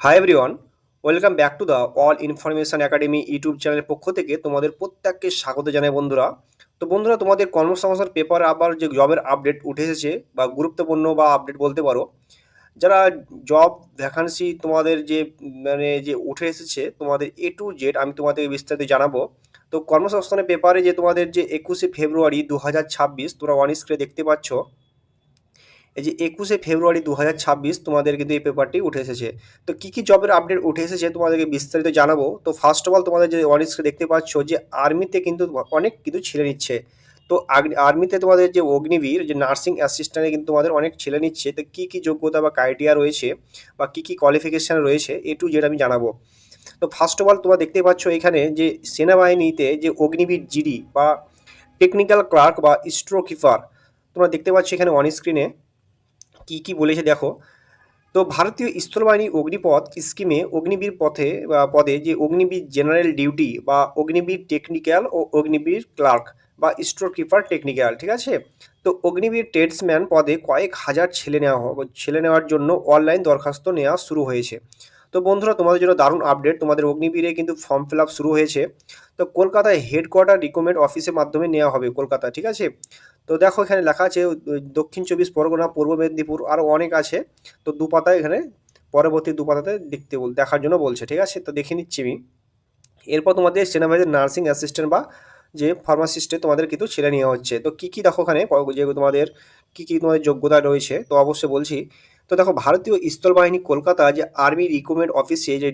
Hi everyone, welcome back to the all information academy YouTube চ্যানেলের পক্ষ থেকে তোমাদের প্রত্যেককে স্বাগত জানাই বন্ধুরা। তো বন্ধুরা, তোমাদের কর্মসংস্থান পেপারে আবার যে জবের আপডেট উঠে এসেছে বা গুরুত্বপূর্ণ বা আপডেট বলতে পারো, যারা জব ভ্যাকান্সি তোমাদের যে যে উঠে এসেছে তোমাদের A to Z আমি তোমাদের বিস্তারিত জানাবো। তো কর্মসংস্থানের পেপারে যে তোমাদের যে 21শে ফেব্রুয়ারি 2026 তোমরা অন স্ক্রিনে দেখতে পাচ্ছ, এই যে 21শে ফেব্রুয়ারি 2026 তোমাদের কিন্তু এই পেপারটি উঠে এসেছে। তো কী কী জবের আপডেট উঠে এসেছে তোমাদেরকে বিস্তারিত জানাবো। তো ফার্স্ট অফ অল তোমাদের যে অন স্ক্রিনে দেখতে পাচ্ছ যে আর্মিতে কিন্তু অনেক কিছু ছেলে নিচ্ছে। তো আর্মিতে তোমাদের যে অগ্নিবীর যে নার্সিং অ্যাসিস্ট্যান্টে কিন্তু তোমাদের অনেক ছেলে নিচ্ছে। তো কী কী যোগ্যতা বা ক্রাইটেরিয়া রয়েছে বা কী কী কোয়ালিফিকেশান রয়েছে A to Z আমি জানাবো। তো ফার্স্ট অফ অল তোমরা দেখতে পাচ্ছ এখানে যে সেনাবাহিনীতে যে অগ্নিবীর জিডি বা টেকনিক্যাল ক্লার্ক বা স্ট্রো কিপার তোমরা দেখতে পাচ্ছ এখানে অন স্ক্রিনে কী কী বলেছে দেখো। তো ভারতীয় স্থলবাহিনী অগ্নিপথ স্কিমে অগ্নিবীর পদে যে অগ্নিবীর জেনারেল ডিউটি বা অগ্নিবীর টেকনিক্যাল ও অগ্নিবীর ক্লার্ক বা স্টোর কিপার টেকনিক্যাল, ঠিক আছে। তো অগ্নিবীর ট্রেডসম্যান পদে কয়েক হাজার ছেলে নেওয়ার জন্য অনলাইন দরখাস্ত নেওয়া শুরু হয়েছে। তো বন্ধুরা, তোমাদের জন্য দারুণ আপডেট, তোমাদের অগ্নিবীরে কিন্তু ফর্ম ফিল আপ শুরু হয়েছে। তো কলকাতায় হেডকোয়ার্টার রিক্রুটমেন্ট অফিসের মাধ্যমে নেওয়া হবে কলকাতা, ঠিক আছে। তো দেখো এখানে লেখা আছে দক্ষিণ চব্বিশ পরগনা, পূর্ব মেদিনীপুর, আরও অনেক আছে। তো দুপাতায় এখানে পরবর্তী দুপাতাতে দেখার জন্য বলছে, ঠিক আছে। তো দেখে নিচ্ছি আমি। এরপর তোমাদের সেনাবাহিনীর নার্সিং অ্যাসিস্ট্যান্ট বা যে ফার্মাসিস্টে তোমাদের কিন্তু ছেলে নেওয়া হচ্ছে। তো কী কী দেখো এখানে যে তোমাদের কী কী তোমাদের যোগ্যতা রয়েছে, তো অবশ্যই বলছি। তো দেখো, ভারতীয় স্থলবাহিনী কলকাতা যে আর্মি রিক্রুটমেন্ট অফিসে যে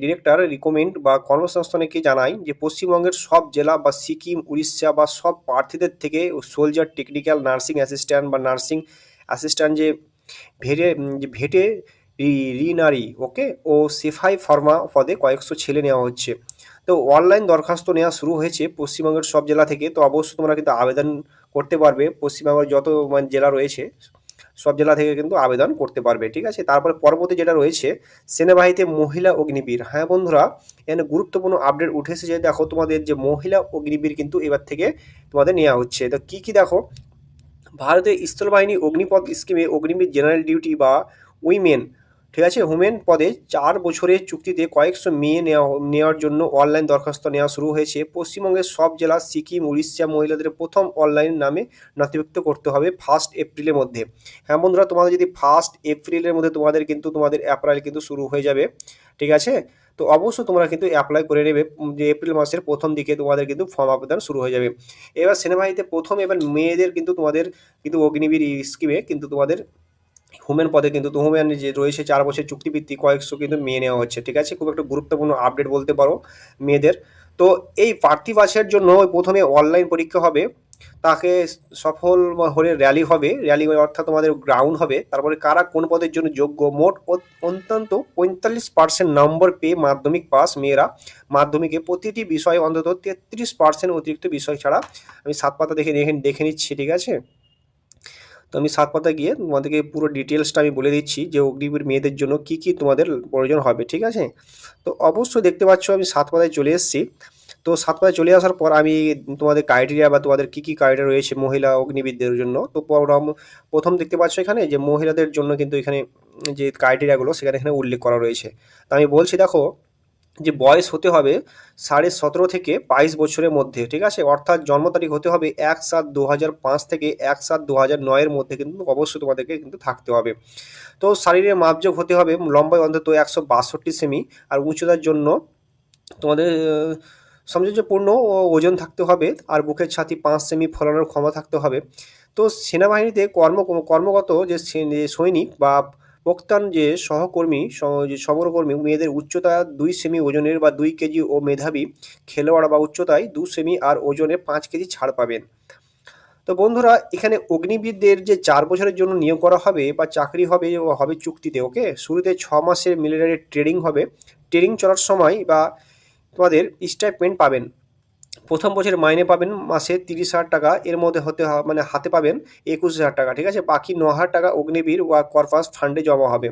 ডিরেক্টর রিক্রুটমেন্ট বা কর্মসংস্থানকে জানায় যে পশ্চিমবঙ্গের সব জেলা বা সিকিম, উড়িষ্যা বা সব প্রার্থীদের থেকে সোলজার, টেকনিক্যাল, নার্সিং অ্যাসিস্ট্যান্ট বা নার্সিং অ্যাসিস্ট্যান্ট যে ভেটে রিনারি, ওকে, ও সিপাহি ফার্মা পদে কয়েকশো ছেলে নেওয়া হচ্ছে। তো অনলাইন দরখাস্ত নেওয়া শুরু হয়েছে পশ্চিমবঙ্গের সব জেলা থেকে। তো অবশ্যই তোমরা কিন্তু আবেদন করতে পারবে, পশ্চিমবঙ্গের যত জেলা রয়েছে সব জেলা থেকে কিন্তু আবেদন করতে পারবে, ঠিক আছে। তারপরে পরবর্তী যেটা রয়েছে সেনাবাহিনীতে মহিলা অগ্নিবীর। হ্যাঁ বন্ধুরা, এখানে গুরুত্বপূর্ণ আপডেট উঠে এসেছে। দেখো তোমাদের যে মহিলা অগ্নিবীর কিন্তু এবার থেকে তোমাদের নেওয়া হচ্ছে। তো কী কী দেখো, ভারতের স্থলবাহিনী অগ্নিপথ স্কিমে অগ্নিবীর জেনারেল ডিউটি বা উইমেন, ঠিক আছে, হুমেন পদে 4 বছরের চুক্তিতে কয়েকশো মেয়ে নেওয়ার জন্য অনলাইন দরখাস্ত নেওয়া শুরু হয়েছে। পশ্চিমবঙ্গের সব জেলা, সিকিম, উড়িষ্যা মহিলাদের প্রথম অনলাইন নামে নথিভুক্ত করতে হবে 1 এপ্রিলের মধ্যে। হ্যাঁ বন্ধুরা, তোমাদের যদি 1 এপ্রিলের মধ্যে তোমাদের অ্যাপ্লাই কিন্তু শুরু হয়ে যাবে, ঠিক আছে। তো অবশ্যই তোমরা কিন্তু অ্যাপ্লাই করে নেবে, যে এপ্রিল মাসের প্রথম দিকে তোমাদের কিন্তু ফর্ম আবেদন শুরু হয়ে যাবে। এবার সেনাবাহিনীতে প্রথম এবার মেয়েদের কিন্তু তোমাদের কিন্তু অগ্নিবীর স্কিমে কিন্তু তোমাদের হুমেন পদে কিন্তু হুমেন যে রয়েছে 4 বছর চুক্তিভিত্তিক কয়েকশো কিন্তু মেয়ে নেওয়া হচ্ছে, ঠিক আছে। খুব একটা গুরুত্বপূর্ণ আপডেট বলতে পারো মেয়েদের। তো এই প্রার্থী বাছাইয়ের জন্য প্রথমে অনলাইন পরীক্ষা হবে, তাকে সফল হলে র্যালি অর্থাৎ তোমাদের গ্রাউন্ড হবে। তারপরে কারা কোন পদের জন্য যোগ্য, মোট অন্তত 45% নম্বর পেয়ে মাধ্যমিক পাস মেয়েরা। মাধ্যমিকে প্রতিটি বিষয়ে অন্তত 33% অতিরিক্ত বিষয় ছাড়া। আমি 7 পাতা দেখে নিচ্ছি, ঠিক আছে। তো আমি 7 পাতা গিয়ে তোমাদেরকে পুরো ডিটেলসটা আমি বলে দিচ্ছি যে অগ্নিবীর মেয়েদের জন্য কী কী তোমাদের প্রয়োজন হবে, ঠিক আছে। তো অবশ্যই দেখতে পাচ্ছ আমি 7 পাতায় চলে এসেছি। তো 7 পাতায় চলে আসার পর আমি তোমাদের ক্রাইটেরিয়া বা তোমাদের কী কী ক্রাইটেরিয়া রয়েছে মহিলা অগ্নিবীরদের জন্য। তো প্রথম দেখতে পাচ্ছ এখানে যে মহিলাদের জন্য কিন্তু এখানে যে ক্রাইটেরিয়াগুলো এখানে উল্লেখ করা রয়েছে। তো আমি বলছি দেখো, যে বয়স হতে হবে 17.5 থেকে 22 বছরের মধ্যে, ঠিক আছে। অর্থাৎ জন্ম তারিখ হতে হবে 1/7/2005 থেকে 1/7/2009 মধ্যে কিন্তু অবশ্যই তোমাদেরকে কিন্তু থাকতে হবে। তো শারীরের মাপজোক হতে হবে লম্বায় অন্তত 162 সেমি, আর উচ্চতার জন্য তোমাদের সামঞ্জস্যপূর্ণ ওজন থাকতে হবে, আর বুকের ছাতি 5 সেমি ফলানোর ক্ষমতা থাকতে হবে। তো সেনাবাহিনীতে কর্মগত যে সৈনিক বা প্রক্তান যে সমরকর্মী মেয়েদের উচ্চতা 2 সেমি ওজনের বা 2 কেজি ও মেধাবী খেলোয়াড় বা উচ্চতায় 2 সেমি আর ওজনে 5 কেজি ছাড় পাবেন। তো বন্ধুরা, এখানে অগ্নিবীরদের যে 4 বছরের জন্য নিয়োগ করা হবে বা চাকরি হবে চুক্তিতে, ওকে। শুরুতে 6 মাসের মিলিটারি ট্রেনিং হবে। ট্রেনিং চলার সময় বা তোমাদের স্টাইপেন্ড পাবেন। প্রথম বছর মাইনে পাবেন মাসে 30,000 টাকা, এর মধ্যে হাতে পাবেন 21,000 টাকা, ঠিক আছে। বাকি 9,000 টাকা অগ্নিবীর বা কর্পাস ফান্ডে জমা হবে।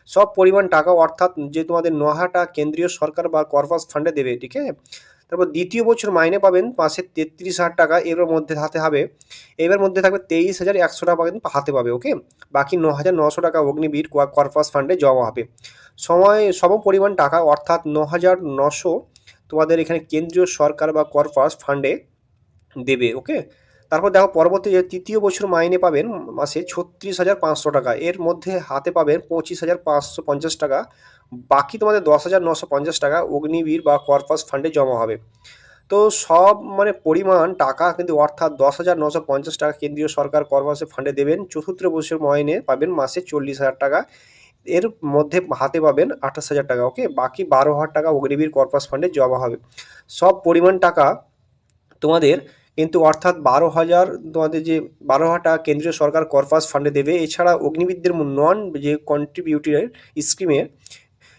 সব পরিমাণ টাকা অর্থাৎ যে তোমাদের 9,000 টাকা কেন্দ্রীয় সরকার বা কর্পাস ফান্ডে দেবে, ঠিক আছে। তারপর দ্বিতীয় বছর মাইনে পাবেন মাসে 33,000 টাকা, এর মধ্যে হাতে হবে। এবার মধ্যে থাকবে 23,100 টাকা কিন্তু হাতে পাবে, ওকে। বাকি 9,900 টাকা অগ্নিবীর কর্পাস ফান্ডে জমা হবে। সম পরিমাণ টাকা অর্থাৎ ৯,৯০০ তোমাদের এখানে কেন্দ্রীয় সরকার বা কর্পস ফান্ডে দেবে, ওকে? তারপর দেখো পরবর্তী যে ৩য় বছর মাইনে পাবেন মাসে ৩৬,৫০০ টাকা। এর মধ্যে হাতে পাবেন ২৫,৫৫০ টাকা। বাকি তোমাদের ১০,৯৫০ টাকা অগ্নিবীর বা কর্পস ফান্ডে জমা হবে। তো সব মানে পরিমাণ টাকা কিন্তু অর্থাৎ ১০,৯৫০ টাকা কেন্দ্রীয় সরকার কর্পস ফান্ডে দেবেন। চতুর্থ বছর মাইনে পাবেন মাসে ৪০,০০০ টাকা। এর মধ্যে হাতে পাবেন ২৮,০০০ টাকা, ওকে? বাকি ১২,০০০ টাকা অগ্নিবীর কর্পস ফান্ডে জমা হবে। সব পরিমাণ টাকা তোমাদের কিন্তু অর্থাৎ ১২,০০০ তোমাদের যে ১২,০০০ টাকা কেন্দ্রীয় সরকার কর্পস ফান্ডে দেবে। এছাড়া অগ্নিবীরদের নন যে কন্ট্রিবিউটরি স্কিমের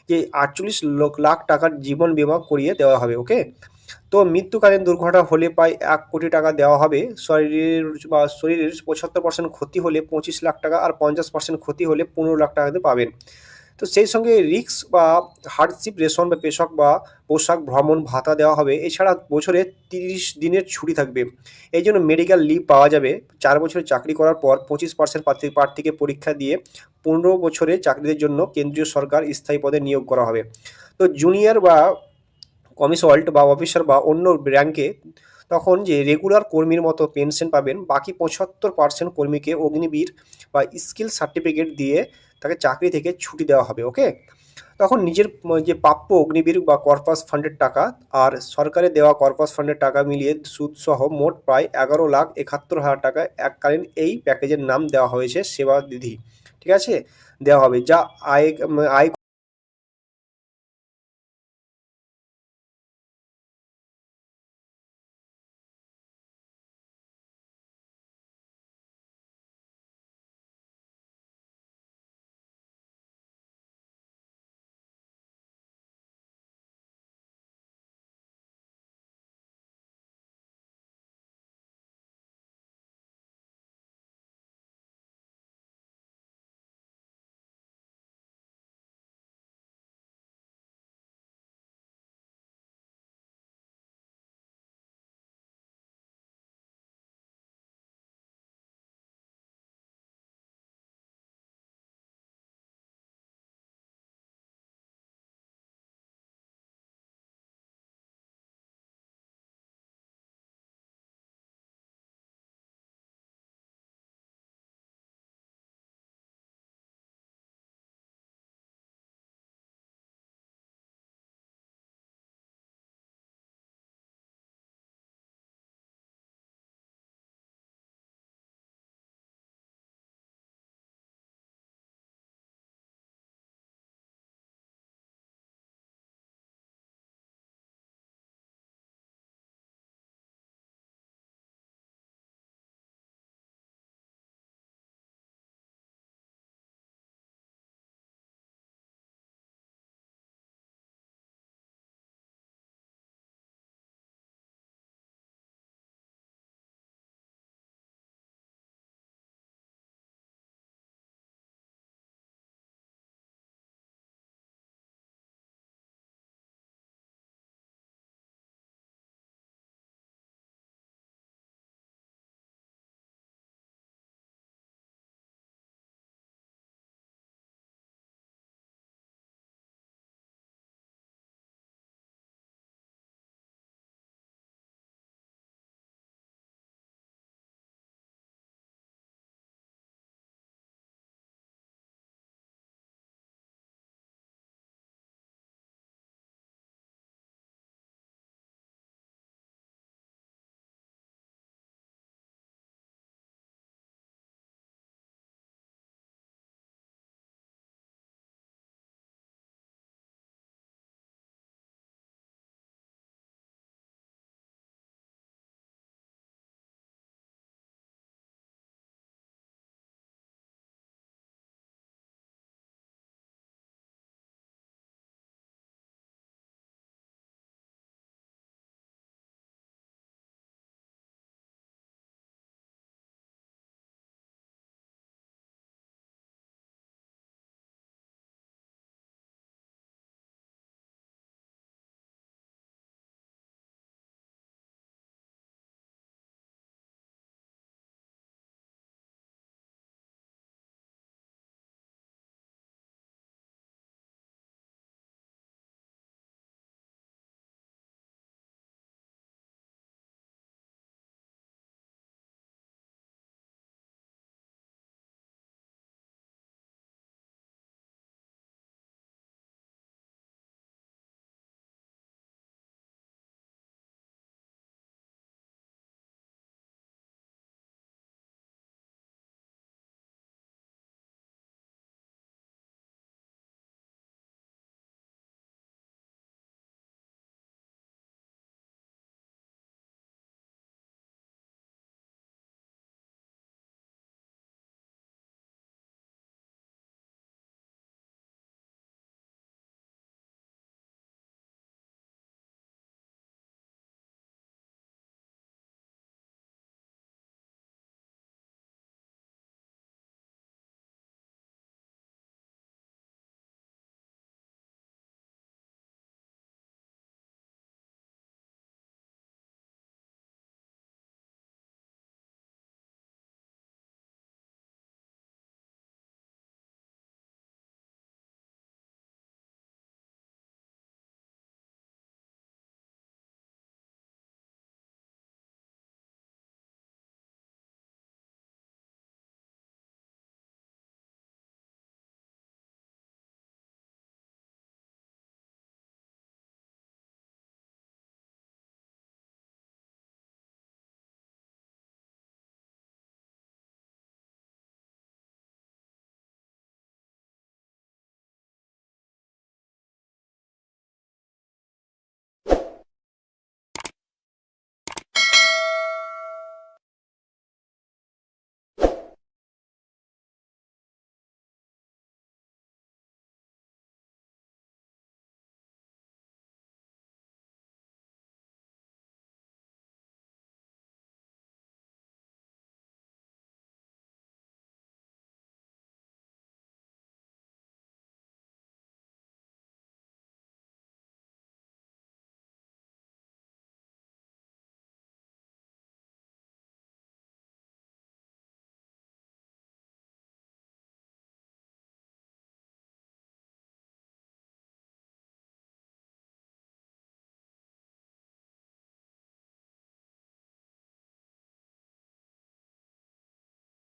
যে ৪৮ লাখ টাকার জীবন বীমা করিয়ে দেওয়া হবে, ওকে? তো মৃত্যুকালীন দুর্ঘটনা হলে প্রায় ১,০০,০০,০০০ টাকা দেওয়া হবে। শরীরের ৭৫% ক্ষতি হলে ২৫ লাখ টাকা, আর ৫০% ক্ষতি হলে ১৫ লাখ টাকা কিন্তু পাবেন। তো সেই সঙ্গে রিস্ক বা হার্ডশিপ রেশন বা পেশক বা পোশাক ভ্রমণ ভাতা দেওয়া হবে। এছাড়া বছরে ৩০ দিনের ছুটি থাকবে। এই জন্য মেডিকেল লিভ পাওয়া যাবে। ৪ বছরের চাকরি করার পর ২৫% প্রার্থীকে পরীক্ষা দিয়ে ১৫ বছরের চাকরিদের জন্য কেন্দ্রীয় সরকার স্থায়ী পদে নিয়োগ করা হবে। তো জুনিয়র বা কমিসল্ট বা অফিসার বা অন্য র্যাঙ্কে তখন যে রেগুলার কর্মীর মতো পেনশন পাবেন। বাকি ৭৫% কর্মীকে অগ্নিবীর বা স্কিল সার্টিফিকেট দিয়ে তাকে চাকরি থেকে ছুটি দেওয়া হবে, ওকে? তখন নিজের যে প্রাপ্য অগ্নিবীর বা কর্পাস ফান্ডের টাকা আর সরকারের দেওয়া কর্পাস ফান্ডের টাকা মিলিয়ে সুদসহ মোট প্রায় ১১,৭১,০০০ টাকা এককালীন এই প্যাকেজের নাম দেওয়া হয়েছে সেবা নিধি, ঠিক আছে? দেওয়া হবে, যা আয়